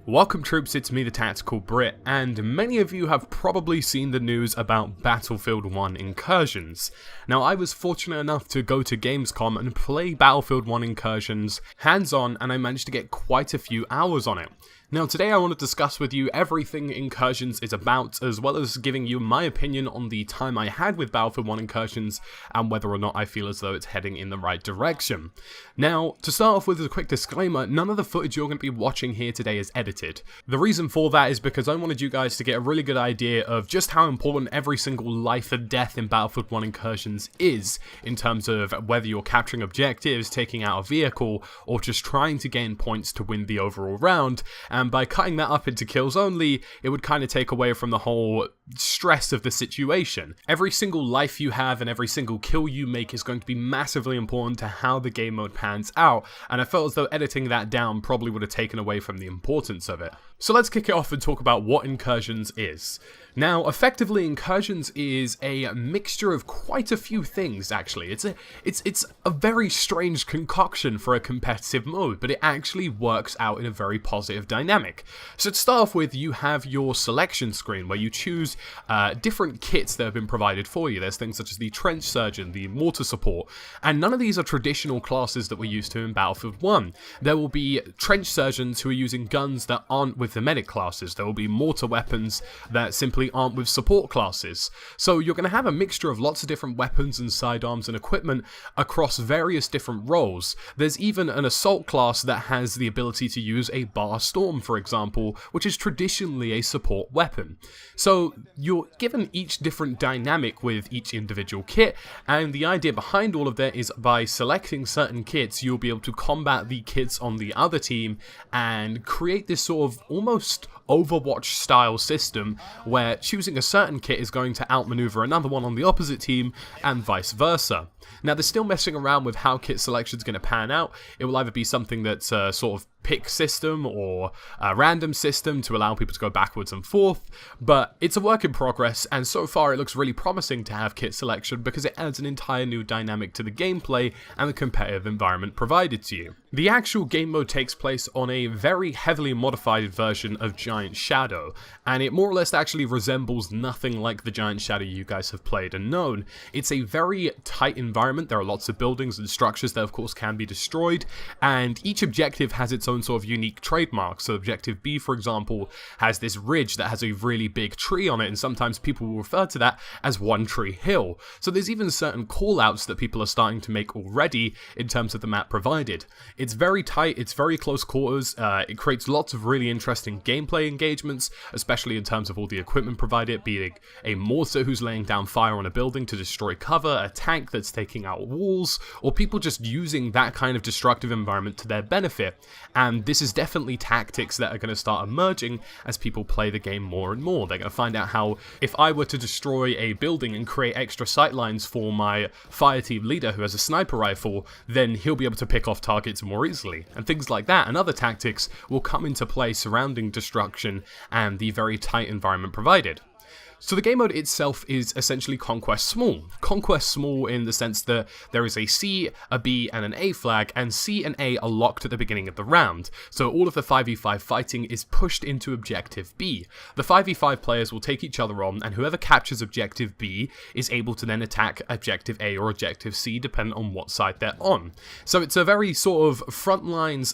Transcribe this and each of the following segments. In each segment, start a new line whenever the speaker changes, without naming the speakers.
Welcome troops, it's me TheTacticalBrit, and many of you have probably seen the news about Battlefield 1 Incursions. Now I was fortunate enough to go to Gamescom and play Battlefield 1 Incursions hands-on, and I managed to get quite a few hours on it. Now today I want to discuss with you everything Incursions is about, as well as giving you my opinion on the time I had with Battlefield 1 Incursions and whether or not I feel as though it's heading in the right direction. Now, to start off with a quick disclaimer, none of the footage you're going to be watching here today is edited. The reason for that is because I wanted you guys to get a really good idea of just how important every single life and death in Battlefield 1 Incursions is, in terms of whether you're capturing objectives, taking out a vehicle, or just trying to gain points to win the overall round. And by cutting that up into kills only, it would kind of take away from the whole stress of the situation. Every single life you have and every single kill you make is going to be massively important to how the game mode pans out, and I felt as though editing that down probably would have taken away from the importance of it. So let's kick it off and talk about what Incursions is. Now, effectively, Incursions is a mixture of quite a few things, actually. It's a very strange concoction for a competitive mode, but it actually works out in a very positive dynamic. So to start off with, you have your selection screen, where you choose different kits that have been provided for you. There's things such as the Trench Surgeon, the Mortar Support, and none of these are traditional classes that we're used to in Battlefield 1. There will be Trench Surgeons who are using guns that aren't with the medic classes. There will be mortar weapons that simply aren't with support classes. So you're going to have a mixture of lots of different weapons and sidearms and equipment across various different roles. There's even an assault class that has the ability to use a bar storm, for example, which is traditionally a support weapon. So you're given each different dynamic with each individual kit, and the idea behind all of that is by selecting certain kits, you'll be able to combat the kits on the other team and create this sort of almost Overwatch style system where choosing a certain kit is going to outmaneuver another one on the opposite team and vice versa. Now they're still messing around with how kit selection is going to pan out. It will either be something that's a sort of pick system or a random system to allow people to go backwards and forth, but it's a work in progress, and so far it looks really promising to have kit selection because it adds an entire new dynamic to the gameplay and the competitive environment provided to you. The actual game mode takes place on a very heavily modified version of Giant Shadow, and it more or less actually resembles nothing like the Giant Shadow you guys have played and known. It's a very tight environment. There are lots of buildings and structures that of course can be destroyed, and each objective has its own sort of unique trademark. So Objective B, for example, has this ridge that has a really big tree on it, and sometimes people will refer to that as One Tree Hill. So there's even certain call-outs that people are starting to make already in terms of the map provided. It's very tight, it's very close quarters, it creates lots of really interesting gameplay engagements, especially in terms of all the equipment provided, be it a mortar who's laying down fire on a building to destroy cover, a tank that's taking out walls, or people just using that kind of destructive environment to their benefit. And this is definitely tactics that are going to start emerging as people play the game more and more. They're going to find out how, if I were to destroy a building and create extra sightlines for my fire team leader who has a sniper rifle, then he'll be able to pick off targets more easily. And things like that and other tactics will come into play surrounding destruction and the very tight environment provided. So the game mode itself is essentially Conquest Small. Conquest Small in the sense that there is a C, a B, and an A flag, and C and A are locked at the beginning of the round. So all of the 5v5 fighting is pushed into Objective B. The 5v5 players will take each other on, and whoever captures Objective B is able to then attack Objective A or Objective C, depending on what side they're on. So it's a very sort of frontlines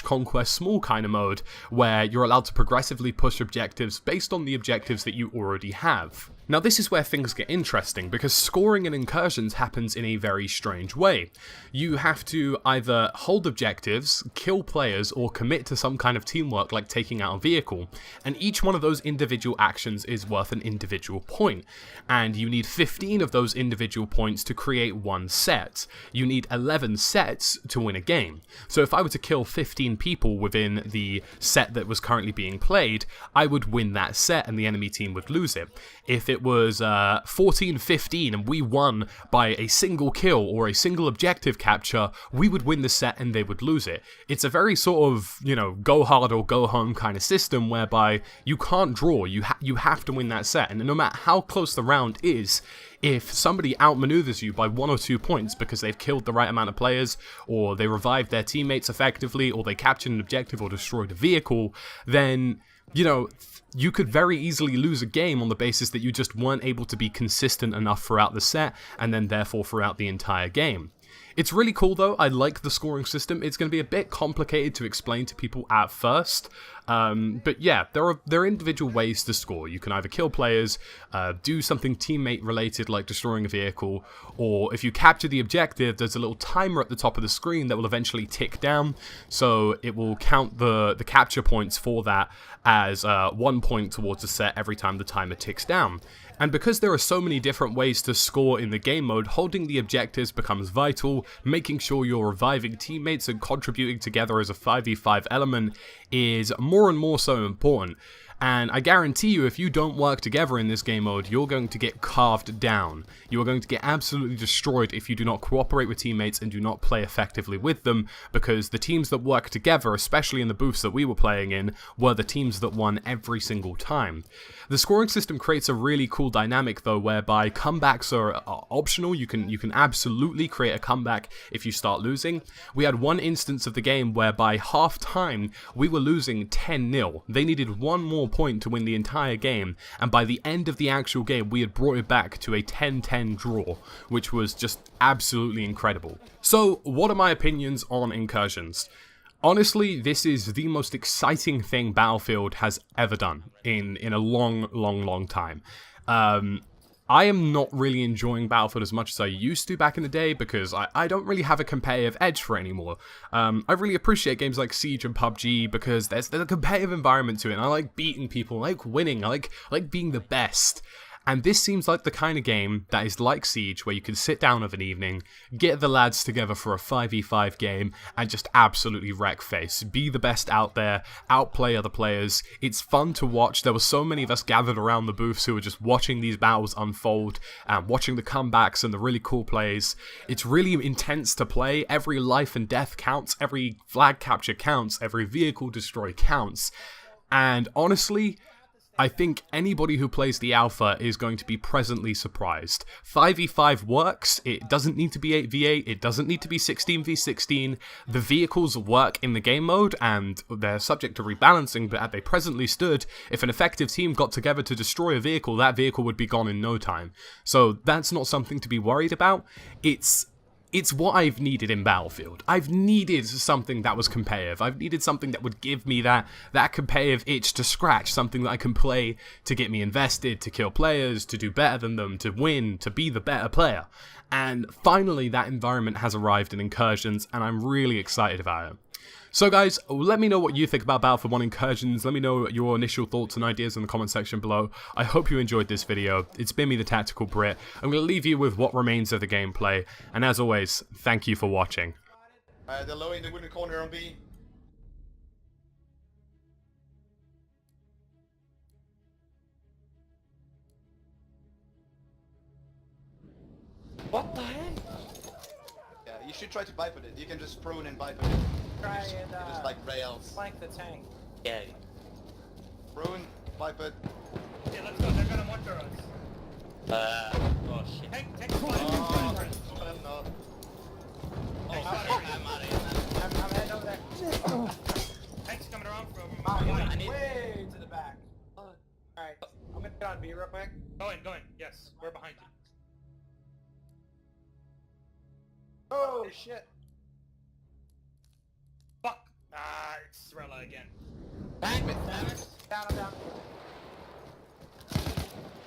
/ Conquest Small kind of mode, where you're allowed to progressively push objectives based on the objectives that you already have. Now this is where things get interesting, because scoring in Incursions happens in a very strange way. You have to either hold objectives, kill players, or commit to some kind of teamwork like taking out a vehicle, and each one of those individual actions is worth an individual point, and you need 15 of those individual points to create one set. You need 11 sets to win a game. So if I were to kill 15 people within the set that was currently being played, I would win that set and the enemy team would lose it. If it was 14-15 and we won by a single kill or a single objective capture, we would win the set and they would lose it. It's a very sort of, you know, go hard or go home kind of system whereby you can't draw, you have to win that set, and no matter how close the round is, if somebody outmaneuvers you by 1 or 2 points because they've killed the right amount of players, or they revived their teammates effectively, or they captured an objective or destroyed a vehicle, then, you know, you could very easily lose a game on the basis that you just weren't able to be consistent enough throughout the set, and then therefore throughout the entire game. It's really cool though, I like the scoring system. It's going to be a bit complicated to explain to people at first, but yeah, there are individual ways to score. You can either kill players, do something teammate related like destroying a vehicle, or if you capture the objective, there's a little timer at the top of the screen that will eventually tick down, so it will count the capture points for that as 1 point towards the set every time the timer ticks down. And because there are so many different ways to score in the game mode, holding the objectives becomes vital. Making sure you're reviving teammates and contributing together as a 5v5 element is more and more so important. And I guarantee you, if you don't work together in this game mode, you're going to get carved down. You are going to get absolutely destroyed if you do not cooperate with teammates and do not play effectively with them, because the teams that work together, especially in the booths that we were playing in, were the teams that won every single time. The scoring system creates a really cool dynamic though, whereby comebacks are optional. You can absolutely create a comeback if you start losing. We had one instance of the game where by half time we were losing 10-0. They needed one more point to win the entire game, and by the end of the actual game we had brought it back to a 10-10 draw, which was just absolutely incredible. So what are my opinions on Incursions? Honestly, this is the most exciting thing Battlefield has ever done in a long time. I am not really enjoying Battlefield as much as I used to back in the day because I don't really have a competitive edge for it anymore. I really appreciate games like Siege and PUBG because there's a competitive environment to it, and I like beating people, I like winning, I like being the best. And this seems like the kind of game that is like Siege, where you can sit down of an evening, get the lads together for a 5v5 game, and just absolutely wreck face. Be the best out there, outplay other players. It's fun to watch. There were so many of us gathered around the booths who were just watching these battles unfold, and watching the comebacks and the really cool plays. It's really intense to play. Every life and death counts, every flag capture counts, every vehicle destroy counts. And honestly, I think anybody who plays the alpha is going to be pleasantly surprised. 5v5 works, it doesn't need to be 8v8, it doesn't need to be 16v16, the vehicles work in the game mode, and they're subject to rebalancing, but as they presently stood, if an effective team got together to destroy a vehicle, that vehicle would be gone in no time. So that's not something to be worried about. It's what I've needed in Battlefield. I've needed something that was competitive. I've needed something that would give me that competitive itch to scratch, something that I can play to get me invested, to kill players, to do better than them, to win, to be the better player. And finally, that environment has arrived in Incursions, and I'm really excited about it. So guys, let me know what you think about Battlefield 1 Incursions. Let me know your initial thoughts and ideas in the comment section below. I hope you enjoyed this video. It's been me, TheTacticalBrit. I'm going to leave you with what remains of the gameplay. And as always, thank you for watching.
They're low in the wooden corner on B.
What the heck?
Yeah, you should try to bipod it. You can just prone and bipod it.
Try and
just like rails.
flank the tank. Yeah.
Prone, bipod.
Yeah, let's go. They're gonna monitor us.
Oh shit.
Take the flank.
No.
I'm heading over there.
Tank's coming around from
I need
way to the back.
Alright, I'm gonna get on B real quick.
Going. Yes, we're behind you.
Oh shit.
Fuck. Ah, it's Rella again.
Bang! Down, I'm down.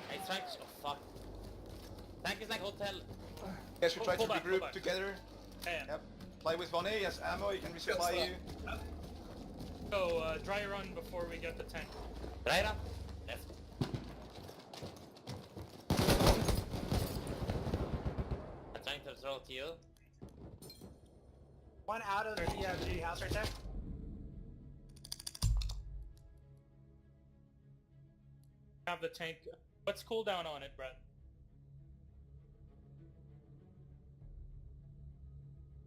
Hey, tanks. Oh fuck. Tank is like hotel.
You should try
Pull
to
back,
regroup
pull back.
together.
Yeah.
Yep. Play with 1A, yes, ammo, he can resupply you.
Go, dry run before we get the tank.
Right up. Left. I'm trying to throw to you. One out of the G house right there.
Have the tank What's cooldown on it, Brett?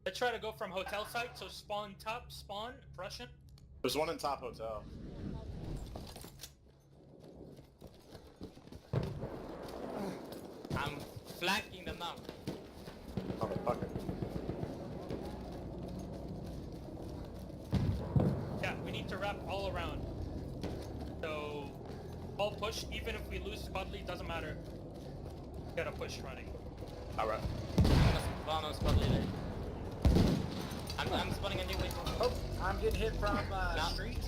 Let's try to go from hotel site, so spawn top, spawn, Russian.
There's one in top hotel.
I'm flanking them now.
Motherfucker.
Yeah, we need to wrap all around. So, all push, even if we lose squad lead, doesn't matter. Gotta push running.
Alright.
I'm gonna spawn on spot leader. I'm spawning a new way.
Oh, I'm getting hit from street.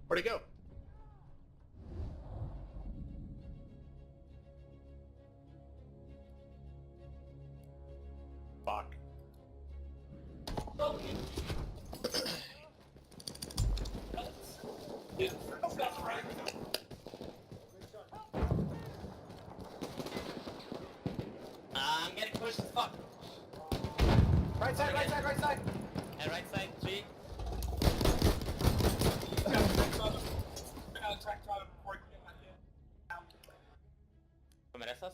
Where'd he go? Fuck.
I'm getting pushed as fuck.
Right side, right side, right side.
And right side, 3. Comeresas?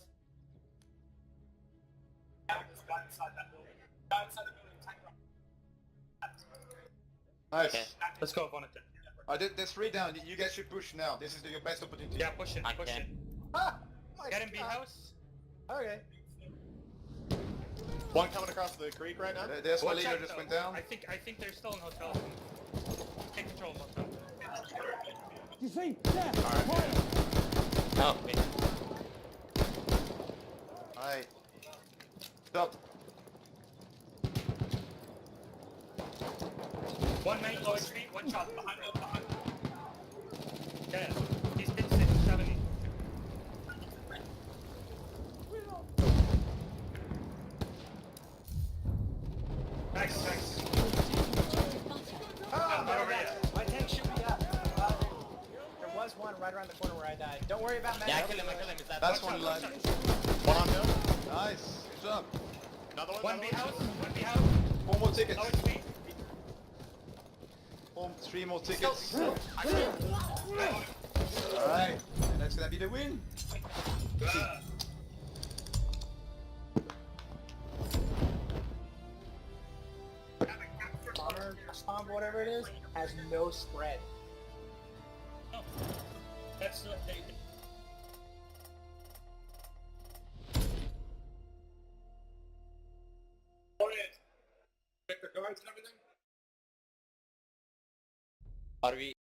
Nice.
Okay.
Let's go, Vonnegut.
There's 3 down. You guys should push now. This is your best opportunity.
Yeah, push it, push
Okay.
it.
Ah, my
Get in B
God.
house.
Okay.
One coming across the creek right now?
There's one
Watch
leader
out,
just
though.
went down.
I think they're still in hotel. Take control of hotel.
Oh, wait.
Alright. Stop.
One man low HP, one shot behind. Yeah, he's hit 70. Nice, nice.
Oh,
Not over yet.
my tank shoot me up. There was one right around the corner where I died. Don't worry about
Yeah, I
Matt.
kill him. Is that
That's
Watch
one
out, watch
left.
out.
One on hill.
Nice. Good job.
Another one.
One B
another
house, one B house.
4 more tickets.
Low HP.
3 more tickets.
Still.
Alright. And that's gonna be the win.
Bomber, bomb, whatever it is, has no spread.
Oh, that's they.
Are we